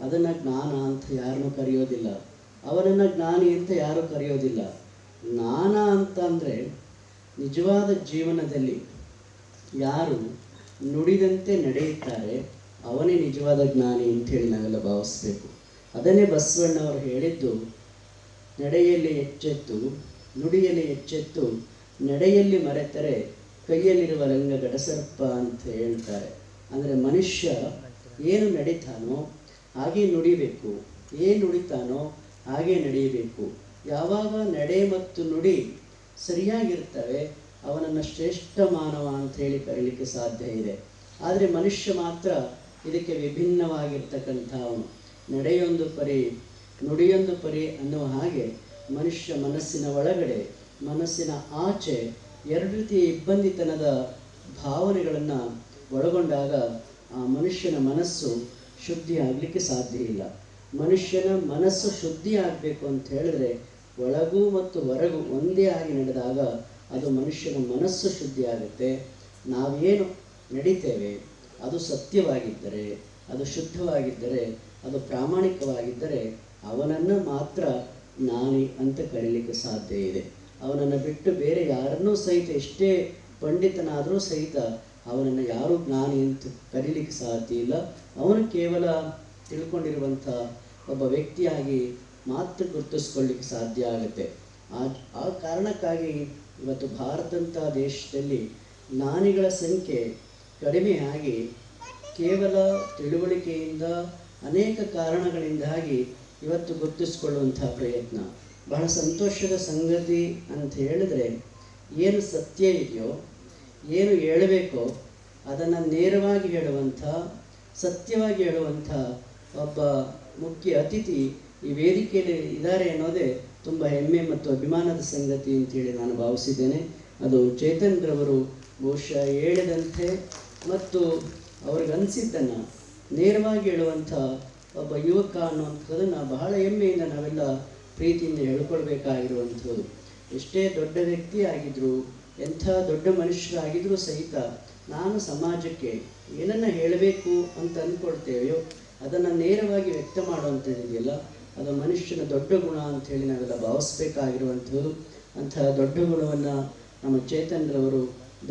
ಅದನ್ನು ಜ್ಞಾನ ಅಂತ ಯಾರನ್ನೂ ಕರೆಯೋದಿಲ್ಲ, ಅವನನ್ನು ಜ್ಞಾನಿ ಅಂತ ಯಾರೂ ಕರೆಯೋದಿಲ್ಲ. ಜ್ಞಾನ ಅಂತ ಅಂದರೆ ನಿಜವಾದ ಜೀವನದಲ್ಲಿ ಯಾರು ನುಡಿದಂತೆ ನಡೆಯುತ್ತಾರೆ ಅವನೇ ನಿಜವಾದ ಜ್ಞಾನಿ ಅಂಥೇಳಿ ನಾವೆಲ್ಲ ಭಾವಿಸ್ಬೇಕು. ಅದನ್ನೇ ಬಸವಣ್ಣವರು ಹೇಳಿದ್ದು, ನಡೆಯಲ್ಲಿ ಎಚ್ಚೆತ್ತು ನುಡಿಯಲ್ಲಿ ಎಚ್ಚೆತ್ತು ನಡೆಯಲ್ಲಿ ಮರೆತರೆ ಕೈಯಲ್ಲಿರುವ ರಂಗ ಗಡಸರ್ಪ ಅಂತ ಹೇಳ್ತಾರೆ. ಅಂದರೆ ಮನುಷ್ಯ ಏನು ನಡೀತಾನೋ ಹಾಗೆ ನುಡಿಬೇಕು, ಏನು ನುಡಿತಾನೋ ಹಾಗೆ ನಡೆಯಬೇಕು. ಯಾವಾಗ ನಡೆ ಮತ್ತು ನುಡಿ ಸರಿಯಾಗಿರ್ತವೆ ಅವನನ್ನು ಶ್ರೇಷ್ಠ ಮಾನವ ಅಂಥೇಳಿ ಕರೀಲಿಕ್ಕೆ ಸಾಧ್ಯ ಇದೆ. ಆದರೆ ಮನುಷ್ಯ ಮಾತ್ರ ಇದಕ್ಕೆ ವಿಭಿನ್ನವಾಗಿರ್ತಕ್ಕಂಥವನು. ನಡೆಯೊಂದು ಪರಿ ನುಡಿಯೊಂದು ಪರಿ ಅನ್ನುವ ಹಾಗೆ ಮನುಷ್ಯ ಮನಸ್ಸಿನ ಒಳಗಡೆ ಮನಸ್ಸಿನ ಆಚೆ ಎರಡು ರೀತಿಯ ಇಬ್ಬಂದಿತನದ ಭಾವನೆಗಳನ್ನು ಒಳಗೊಂಡಾಗ ಆ ಮನುಷ್ಯನ ಮನಸ್ಸು ಶುದ್ಧಿ ಆಗಲಿಕ್ಕೆ ಸಾಧ್ಯ ಇಲ್ಲ. ಮನುಷ್ಯನ ಮನಸ್ಸು ಶುದ್ಧಿ ಆಗಬೇಕು ಅಂತ ಹೇಳಿದ್ರೆ ಒಳಗೂ ಮತ್ತು ಹೊರಗೂ ಒಂದೇ ಆಗಿ ನಡೆದಾಗ ಅದು ಮನುಷ್ಯನ ಮನಸ್ಸು ಶುದ್ಧಿ ಆಗುತ್ತೆ. ನಾವೇನು ನಡೀತೇವೆ ಅದು ಸತ್ಯವಾಗಿದ್ದರೆ, ಅದು ಶುದ್ಧವಾಗಿದ್ದರೆ, ಅದು ಪ್ರಾಮಾಣಿಕವಾಗಿದ್ದರೆ ಅವನನ್ನು ಮಾತ್ರ ಜ್ಞಾನಿ ಅಂತ ಕರೀಲಿಕ್ಕೆ ಸಾಧ್ಯ ಇದೆ. ಅವನನ್ನು ಬಿಟ್ಟು ಬೇರೆ ಯಾರನ್ನೂ ಸಹಿತ ಎಷ್ಟೇ ಪಂಡಿತನಾದರೂ ಸಹಿತ ಅವನನ್ನು ಯಾರೂ ಜ್ಞಾನಿ ಅಂತ ಕರೀಲಿಕ್ಕೆ ಸಾಧ್ಯ ಇಲ್ಲ. ಅವನು ಕೇವಲ ತಿಳ್ಕೊಂಡಿರುವಂಥ ಒಬ್ಬ ವ್ಯಕ್ತಿಯಾಗಿ ಮಾತ್ರ ಗುರುತಿಸ್ಕೊಳ್ಳಿಕ್ಕೆ ಸಾಧ್ಯ ಆಗುತ್ತೆ. ಆ ಕಾರಣಕ್ಕಾಗಿ ಇವತ್ತು ಭಾರತದಂಥ ದೇಶದಲ್ಲಿ ಜ್ಞಾನಿಗಳ ಸಂಖ್ಯೆ ಕಡಿಮೆಯಾಗಿ ಕೇವಲ ತಿಳುವಳಿಕೆಯಿಂದ ಅನೇಕ ಕಾರಣಗಳಿಂದಾಗಿ ಇವತ್ತು ಗುರುತಿಸ್ಕೊಳ್ಳುವಂಥ ಪ್ರಯತ್ನ. ಬಹಳ ಸಂತೋಷದ ಸಂಗತಿ ಅಂತ ಹೇಳಿದ್ರೆ, ಏನು ಸತ್ಯ ಇದೆಯೋ, ಏನು ಹೇಳಬೇಕೋ ಅದನ್ನು ನೇರವಾಗಿ ಹೇಳುವಂಥ, ಸತ್ಯವಾಗಿ ಹೇಳುವಂಥ ಒಬ್ಬ ಮುಖ್ಯ ಅತಿಥಿ ಈ ವೇದಿಕೆಯಲ್ಲಿ ಇದ್ದಾರೆ ಅನ್ನೋದೇ ತುಂಬ ಹೆಮ್ಮೆ ಮತ್ತು ಅಭಿಮಾನದ ಸಂಗತಿ ಅಂತೇಳಿ ನಾನು ಭಾವಿಸಿದ್ದೇನೆ. ಅದು ಚೇತನ್ ರವರು ಬಹುಶಃ ಹೇಳಿದಂತೆ ಮತ್ತು ಅವ್ರಿಗನ್ಸಿದ್ದನ್ನು ನೇರವಾಗಿ ಹೇಳುವಂಥ ಒಬ್ಬ ಯುವಕ ಅನ್ನುವಂಥದ್ದನ್ನು ಬಹಳ ಹೆಮ್ಮೆಯಿಂದ ನಾವೆಲ್ಲ ಪ್ರೀತಿಯಿಂದ ಹೇಳ್ಕೊಳ್ಬೇಕಾಗಿರುವಂಥದ್ದು. ಎಷ್ಟೇ ದೊಡ್ಡ ವ್ಯಕ್ತಿ ಆಗಿದ್ದರೂ, ಎಂಥ ದೊಡ್ಡ ಮನುಷ್ಯರಾಗಿದ್ದರೂ ಸಹಿತ ನಾನು ಸಮಾಜಕ್ಕೆ ಏನನ್ನು ಹೇಳಬೇಕು ಅಂತ ಅಂದ್ಕೊಳ್ತೇವೆಯೋ ಅದನ್ನು ನೇರವಾಗಿ ವ್ಯಕ್ತ ಮಾಡುವಂಥದ್ದಿದೆಯಲ್ಲ, ಅದು ಮನುಷ್ಯನ ದೊಡ್ಡ ಗುಣ ಅಂಥೇಳಿ ನಾವೆಲ್ಲ ಭಾವಿಸ್ಬೇಕಾಗಿರುವಂಥದ್ದು. ಅಂತಹ ದೊಡ್ಡ ಗುಣವನ್ನು ನಮ್ಮ ಚೇತನ್ ರವರು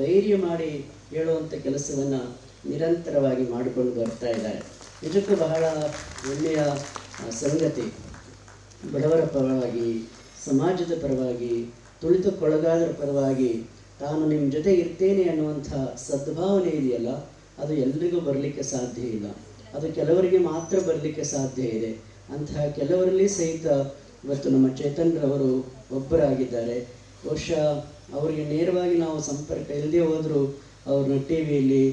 ಧೈರ್ಯ ಮಾಡಿ ಹೇಳುವಂಥ ಕೆಲಸವನ್ನು ನಿರಂತರವಾಗಿ ಮಾಡಿಕೊಂಡು ಬರ್ತಾ ಇದ್ದಾರೆ. ನಿಜಕ್ಕೂ ಬಹಳ ಹೆಮ್ಮೆಯ ಸಂಗತಿ. ಬಡವರ ಪರವಾಗಿ, ಸಮಾಜದ ಪರವಾಗಿ, ತುಳಿತಕ್ಕೊಳಗಾದರ ಪರವಾಗಿ ತಾನು ನಿಮ್ಮ ಜೊತೆ ಇರ್ತೇನೆ ಅನ್ನುವಂಥ ಸದ್ಭಾವನೆ ಇದೆಯಲ್ಲ, ಅದು ಎಲ್ರಿಗೂ ಬರಲಿಕ್ಕೆ ಸಾಧ್ಯ ಇಲ್ಲ. ಅದು ಕೆಲವರಿಗೆ ಮಾತ್ರ ಬರಲಿಕ್ಕೆ ಸಾಧ್ಯ ಇದೆ. ಅಂತಹ ಕೆಲವರಲ್ಲಿ ಸಹಿತ ಇವತ್ತು ನಮ್ಮ ಚೇತನ್ ರವರು ಒಬ್ಬರಾಗಿದ್ದಾರೆ. ಬಹುಶಃ ಅವರಿಗೆ ನೇರವಾಗಿ ನಾವು ಸಂಪರ್ಕ ಇಲ್ಲದೆ ಹೋದರೂ ಅವ್ರನ್ನ ಟಿ ವಿಯಲ್ಲಿ,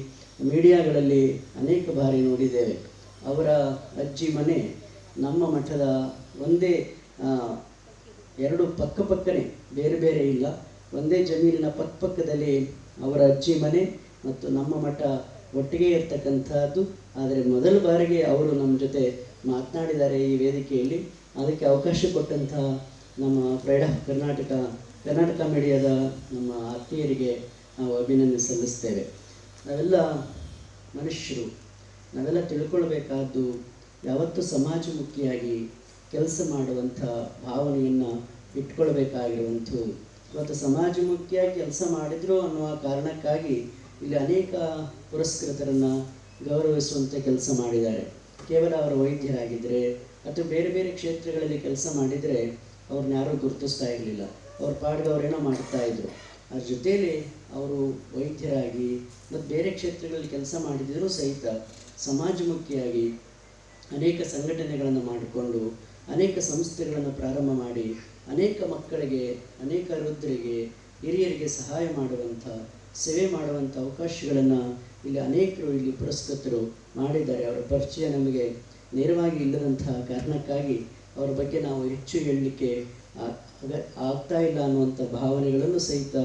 ಮೀಡಿಯಾಗಳಲ್ಲಿ ಅನೇಕ ಬಾರಿ ನೋಡಿದ್ದೇವೆ. ಅವರ ಅಜ್ಜಿ ಮನೆ ನಮ್ಮ ಮಠದ ಒಂದೇ ಎರಡು ಪಕ್ಕಪಕ್ಕನೇ, ಬೇರೆ ಬೇರೆ ಇಲ್ಲ, ಒಂದೇ ಜಮೀನಿನ ಪಕ್ಕಪಕ್ಕದಲ್ಲಿ ಅವರ ಅಜ್ಜಿ ಮನೆ ಮತ್ತು ನಮ್ಮ ಮಠ ಒಟ್ಟಿಗೆ ಇರ್ತಕ್ಕಂಥದ್ದು. ಆದರೆ ಮೊದಲ ಬಾರಿಗೆ ಅವರು ನಮ್ಮ ಜೊತೆ ಮಾತನಾಡಿದ್ದಾರೆ ಈ ವೇದಿಕೆಯಲ್ಲಿ. ಅದಕ್ಕೆ ಅವಕಾಶ ಕೊಟ್ಟಂತಹ ನಮ್ಮ ಪ್ರೈಡ್ ಆಫ್ ಕರ್ನಾಟಕ ಮೀಡಿಯಾದ ನಮ್ಮ ಆತ್ಮೀಯರಿಗೆ ನಾವು ಅಭಿನಂದನೆ ಸಲ್ಲಿಸ್ತೇವೆ. ನಾವೆಲ್ಲ ಮನುಷ್ಯರು, ನಾವೆಲ್ಲ ತಿಳ್ಕೊಳ್ಬೇಕಾದ್ದು ಯಾವತ್ತೂ ಸಮಾಜಮುಖಿಯಾಗಿ ಕೆಲಸ ಮಾಡುವಂಥ ಭಾವನೆಯನ್ನು ಇಟ್ಕೊಳ್ಬೇಕಾಗಿರುವಂಥದ್ದು. ಇವತ್ತು ಸಮಾಜಮುಖಿಯಾಗಿ ಕೆಲಸ ಮಾಡಿದ್ರು ಅನ್ನುವ ಕಾರಣಕ್ಕಾಗಿ ಇಲ್ಲಿ ಅನೇಕ ಪುರಸ್ಕೃತರನ್ನು ಗೌರವಿಸುವಂಥ ಕೆಲಸ ಮಾಡಿದ್ದಾರೆ. ಕೇವಲ ಅವರು ವೈದ್ಯರಾಗಿದ್ದರೆ ಅಥವಾ ಬೇರೆ ಬೇರೆ ಕ್ಷೇತ್ರಗಳಲ್ಲಿ ಕೆಲಸ ಮಾಡಿದರೆ ಅವ್ರನ್ನ ಯಾರೂ ಗುರುತಿಸ್ತಾ ಇರಲಿಲ್ಲ. ಅವ್ರ ಪಾಡಿಗೆ ಅವರೇನೋ ಮಾಡ್ತಾಯಿದ್ರು. ಅದ್ರ ಜೊತೆಯಲ್ಲಿ ಅವರು ವೈದ್ಯರಾಗಿ ಮತ್ತು ಬೇರೆ ಕ್ಷೇತ್ರಗಳಲ್ಲಿ ಕೆಲಸ ಮಾಡಿದರೂ ಸಹಿತ ಸಮಾಜಮುಖಿಯಾಗಿ ಅನೇಕ ಸಂಘಟನೆಗಳನ್ನು ಮಾಡಿಕೊಂಡು, ಅನೇಕ ಸಂಸ್ಥೆಗಳನ್ನು ಪ್ರಾರಂಭ ಮಾಡಿ, ಅನೇಕ ಮಕ್ಕಳಿಗೆ, ಅನೇಕ ವೃದ್ಧರಿಗೆ, ಹಿರಿಯರಿಗೆ ಸಹಾಯ ಮಾಡುವಂಥ, ಸೇವೆ ಮಾಡುವಂಥ ಅವಕಾಶಗಳನ್ನು ಇಲ್ಲಿ ಅನೇಕರು ಇಲ್ಲಿ ಪುರಸ್ಕೃತರು ಮಾಡಿದ್ದಾರೆ. ಅವರ ಪರಿಚಯ ನಮಗೆ ನೇರವಾಗಿ ಇಲ್ಲದಂತಹ ಕಾರಣಕ್ಕಾಗಿ ಅವರ ಬಗ್ಗೆ ನಾವು ಹೆಚ್ಚು ಹೇಳಲಿಕ್ಕೆ ಆಗ್ತಾ ಇಲ್ಲ ಅನ್ನುವಂಥ ಭಾವನೆಗಳನ್ನು ಸಹಿತ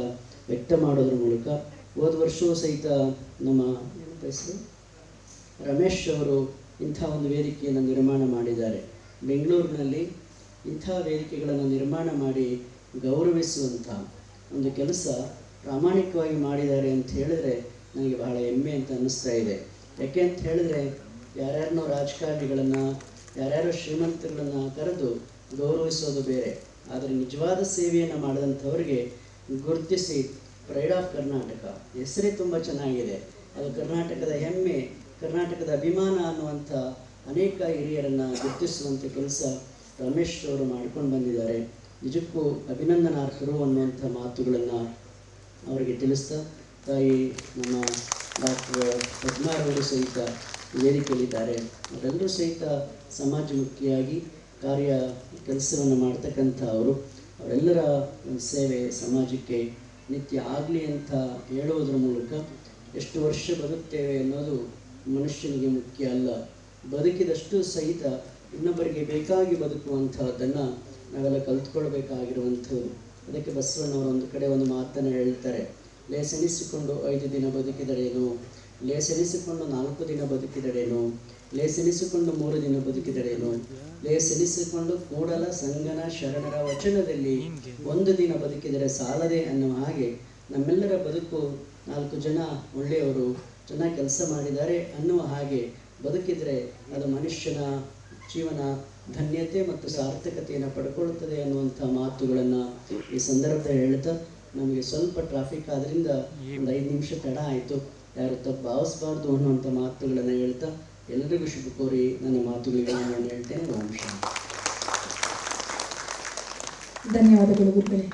ವ್ಯಕ್ತ ಮಾಡೋದ್ರ ಮೂಲಕ ಹೋದ ವರ್ಷವೂ ಸಹಿತ ನಮ್ಮ ಹೆಸರು ರಮೇಶ್ ಅವರು ಇಂಥ ಒಂದು ವೇದಿಕೆಯನ್ನು ನಿರ್ಮಾಣ ಮಾಡಿದ್ದಾರೆ. ಬೆಂಗಳೂರಿನಲ್ಲಿ ಇಂಥ ವೇದಿಕೆಗಳನ್ನು ನಿರ್ಮಾಣ ಮಾಡಿ ಗೌರವಿಸುವಂಥ ಒಂದು ಕೆಲಸ ಪ್ರಾಮಾಣಿಕವಾಗಿ ಮಾಡಿದ್ದಾರೆ ಅಂತ ಹೇಳಿದ್ರೆ ನನಗೆ ಬಹಳ ಹೆಮ್ಮೆ ಅಂತ ಅನ್ನಿಸ್ತಾ ಇದೆ. ಯಾಕೆ ಅಂತ ಹೇಳಿದ್ರೆ ಯಾರ್ಯಾರನ್ನೋ ರಾಜಕಾರಣಿಗಳನ್ನು, ಯಾರ್ಯಾರೋ ಶ್ರೀಮಂತರುಗಳನ್ನು ಕರೆದು ಗೌರವಿಸೋದು ಬೇರೆ, ಆದರೆ ನಿಜವಾದ ಸೇವೆಯನ್ನು ಮಾಡಿದಂಥವ್ರಿಗೆ ಗುರುತಿಸಿ ಪ್ರೈಡ್ ಆಫ್ ಕರ್ನಾಟಕ ಹೆಸರೇ ತುಂಬ ಚೆನ್ನಾಗಿದೆ. ಅದು ಕರ್ನಾಟಕದ ಹೆಮ್ಮೆ, ಕರ್ನಾಟಕದ ಅಭಿಮಾನ ಅನ್ನುವಂಥ ಅನೇಕ ಹಿರಿಯರನ್ನು ಗುರುತಿಸುವಂಥ ಕೆಲಸ ರಮೇಶ್ ಅವರು ಮಾಡ್ಕೊಂಡು ಬಂದಿದ್ದಾರೆ. ನಿಜಕ್ಕೂ ಅಭಿನಂದನಾರ್ಹರು ಅನ್ನುವಂಥ ಮಾತುಗಳನ್ನು ಅವರಿಗೆ ತಿಳಿಸ್ತಾ, ತಾಯಿ ನಮ್ಮ ಡಾಕ್ಟರ್ ಪದ್ಮಾರವರು ಸಹಿತ ವೇದಿಕೆಯಲ್ಲಿದ್ದಾರೆ. ಅವರೆಲ್ಲರೂ ಸಹಿತ ಸಮಾಜಮುಖಿಯಾಗಿ ಕೆಲಸವನ್ನು ಮಾಡ್ತಕ್ಕಂಥ ಅವರೆಲ್ಲರ ಒಂದು ಸೇವೆ ಸಮಾಜಕ್ಕೆ ನಿತ್ಯ ಆಗಲಿ ಅಂತ ಹೇಳುವುದರ ಮೂಲಕ ಎಷ್ಟು ವರ್ಷ ಬದುಕ್ತೇವೆ ಅನ್ನೋದು ಮನುಷ್ಯನಿಗೆ ಮುಖ್ಯ ಅಲ್ಲ, ಬದುಕಿದಷ್ಟು ಸಹಿತ ಇನ್ನೊಬ್ಬರಿಗೆ ಬೇಕಾಗಿ ಬದುಕುವಂಥದ್ದನ್ನು ನಾವೆಲ್ಲ ಕಲ್ತ್ಕೊಳ್ಬೇಕಾಗಿರುವಂಥದ್ದು. ಅದಕ್ಕೆ ಬಸವಣ್ಣವರು ಒಂದು ಕಡೆ ಒಂದು ಮಾತನ್ನು ಹೇಳ್ತಾರೆ, ಲೇಸೆನಿಸಿಕೊಂಡು 5 ದಿನ ಬದುಕಿದರೇನು, ಲೇಸೆನಿಸಿಕೊಂಡು 4 ದಿನ ಬದುಕಿದರೇನು, ಲೇಸೆನಿಸಿಕೊಂಡು 3 ದಿನ ಬದುಕಿದರೇನು, ಲೇಸೆನಿಸಿಕೊಂಡು ಕೂಡಲ ಸಂಗನ ಶರಣರ ವಚನದಲ್ಲಿ 1 ದಿನ ಬದುಕಿದರೆ ಸಾಲದೆ ಅನ್ನುವ ಹಾಗೆ ನಮ್ಮೆಲ್ಲರ ಬದುಕು 4 ಜನ ಒಳ್ಳೆಯವರು ಚೆನ್ನಾಗಿ ಕೆಲಸ ಮಾಡಿದ್ದಾರೆ ಅನ್ನುವ ಹಾಗೆ ಬದುಕಿದರೆ ಅದು ಮನುಷ್ಯನ ಜೀವನ ಧನ್ಯತೆ ಮತ್ತು ಸಾರ್ಥಕತೆಯನ್ನು ಪಡ್ಕೊಳ್ತದೆ ಅನ್ನುವಂಥ ಮಾತುಗಳನ್ನು ಈ ಸಂದರ್ಭದಲ್ಲಿ ಹೇಳ್ತಾ, ನಮಗೆ ಸ್ವಲ್ಪ ಟ್ರಾಫಿಕ್ ಆದ್ದರಿಂದ ಒಂದು 5 ನಿಮಿಷ ತಡ ಆಯಿತು, ಯಾರು ತಪ್ಪು ಭಾವಿಸಬಾರ್ದು ಅನ್ನುವಂಥ ಮಾತುಗಳನ್ನು ಹೇಳ್ತಾ ಎಲ್ಲರಿಗೂ ಶುಭ ಕೋರಿ ನನ್ನ ಮಾತುಗಳಿಗೆ ನಾನು ಹೇಳ್ತೇನೆ. ವಂಶ ಧನ್ಯವಾದಗಳು ಗುರುಗಳೇ.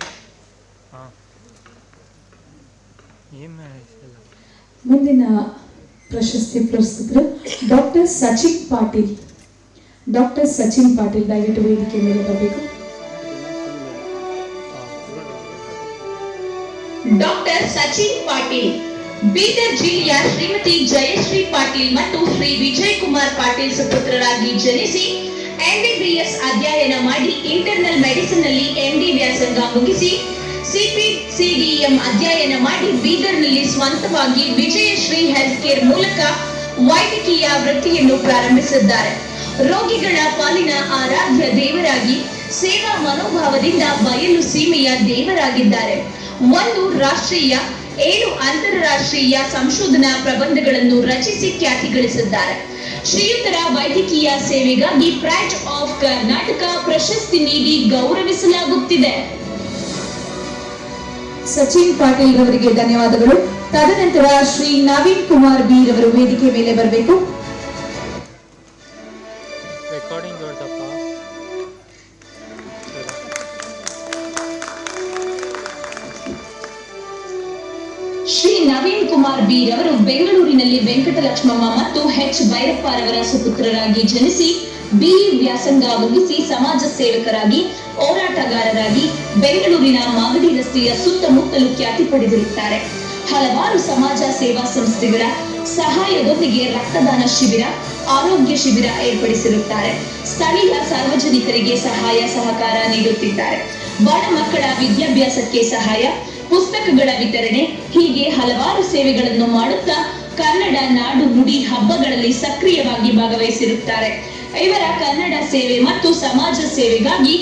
ಮುಂದಿನ ಪ್ರಶಸ್ತಿ ಪುರಸ್ಕೃತರು ಡಾಕ್ಟರ್ ಸಚಿನ್ ಪಾಟೀಲ್. ಡಾಕ್ಟರ್ ಸಚಿನ್ ಪಾಟೀಲ್ ದಯವಿಟ್ಟು ವೇದಿಕೆ ಮೇಲೆ ಬರಬೇಕು. ಡಾಕ್ಟರ್ ಸಚಿನ್ ಪಾಟೀಲ್ ಬೀದರ್ ಜಿಲ್ಲೆಯ ಶ್ರೀಮತಿ ಜಯಶ್ರೀ ಪಾಟೀಲ್ ಮತ್ತು ಶ್ರೀ ವಿಜಯ್ ಕುಮಾರ್ ಪಾಟೀಲ್ ಸುಪುತ್ರರಾಗಿ ಜನಿಸಿ MBBS ಅಧ್ಯಯನ ಮಾಡಿ ಇಂಟರ್ನಲ್ ಮೆಡಿಸಿನ್ ನಲ್ಲಿ MD ವ್ಯಾಸಂಗ ಮುಗಿಸಿ CPCDM ಅಧ್ಯಯನ ಮಾಡಿ ಬೀದರ್ನಲ್ಲಿ ಸ್ವಂತವಾಗಿ ವಿಜಯಶ್ರೀ ಹೆಲ್ತ್ ಕೇರ್ ಮೂಲಕ ವೈದ್ಯಕೀಯ ವೃತ್ತಿಯನ್ನು ಪ್ರಾರಂಭಿಸಿದ್ದಾರೆ. ರೋಗಿಗಳ ಪಾಲಿನ ಆರಾಧ್ಯ ದೇವರಾಗಿ ಸೇವಾ ಮನೋಭಾವದಿಂದ ಬಯಲು ಸೀಮೆಯ ದೇವರಾಗಿದ್ದಾರೆ. 1 ರಾಷ್ಟ್ರೀಯ 7 ಅಂತಾರಾಷ್ಟ್ರೀಯ ಸಂಶೋಧನಾ ಪ್ರಬಂಧಗಳನ್ನು ರಚಿಸಿ ಖ್ಯಾತಿ ಗಳಿಸಿದ್ದಾರೆ. ಶ್ರೀಯುತರ ವೈದ್ಯಕೀಯ ಸೇವೆಗಾಗಿ ಪ್ರೈಡ್ ಆಫ್ ಕರ್ನಾಟಕ ಪ್ರಶಸ್ತಿ ನೀಡಿ ಗೌರವಿಸಲಾಗುತ್ತಿದೆ. ಸಚಿನ್ ಪಾಟೀಲ್ ರವರಿಗೆ ಧನ್ಯವಾದಗಳು. ತದನಂತರ ಶ್ರೀ ನವೀನ್ ಕುಮಾರ್ ಬಿ ರವರು ವೇದಿಕೆ ಮೇಲೆ ಬರಬೇಕು. ರೆಕಾರ್ಡಿಂಗ್ ದೊಡ್ಡಪ್ಪ. ಶ್ರೀ ನವೀನ್ ಕುಮಾರ್ ಬಿ ರವರು ಬೆಂಗಳೂರಿನಲ್ಲಿ ವೆಂಕಟಲಕ್ಷ್ಮಮ್ಮ ಮತ್ತು H ಭೈರಪ್ಪ ರವರ ಸುಪುತ್ರರಾಗಿ ಜನಿಸಿ BE ವ್ಯಾಸಂಗ ಮುಗಿಸಿ ಸಮಾಜ ಸೇವಕರಾಗಿ ಹೋರಾಟಗಾರರಾಗಿ ಬೆಂಗಳೂರಿನ ಮಾಗಡಿ ರಸ್ತೆಯ ಸುತ್ತಮುತ್ತಲೂ ಖ್ಯಾತಿ ಪಡೆದಿರುತ್ತಾರೆ. ಹಲವಾರು ಸಮಾಜ ಸೇವಾ ಸಂಸ್ಥೆಗಳ ಸಹಾಯದೊಂದಿಗೆ ರಕ್ತದಾನ ಶಿಬಿರ, ಆರೋಗ್ಯ ಶಿಬಿರ ಏರ್ಪಡಿಸಿರುತ್ತಾರೆ. ಸ್ಥಳೀಯ ಸಾರ್ವಜನಿಕರಿಗೆ ಸಹಾಯ ಸಹಕಾರ ನೀಡುತ್ತಿದ್ದಾರೆ. ಬಡ ಮಕ್ಕಳ ವಿದ್ಯಾಭ್ಯಾಸಕ್ಕೆ ಸಹಾಯ, ಪುಸ್ತಕಗಳ ವಿತರಣೆ, ಹೀಗೆ ಹಲವಾರು ಸೇವೆಗಳನ್ನು ಮಾಡುತ್ತಾ ಕನ್ನಡ ನಾಡು ನುಡಿ ಹಬ್ಬಗಳಲ್ಲಿ ಸಕ್ರಿಯವಾಗಿ ಭಾಗವಹಿಸಿರುತ್ತಾರೆ. ಇವರ ಕನ್ನಡ ಸೇವೆ ಮತ್ತು ಸಮಾಜ ಸೇವೆಗಾಗಿ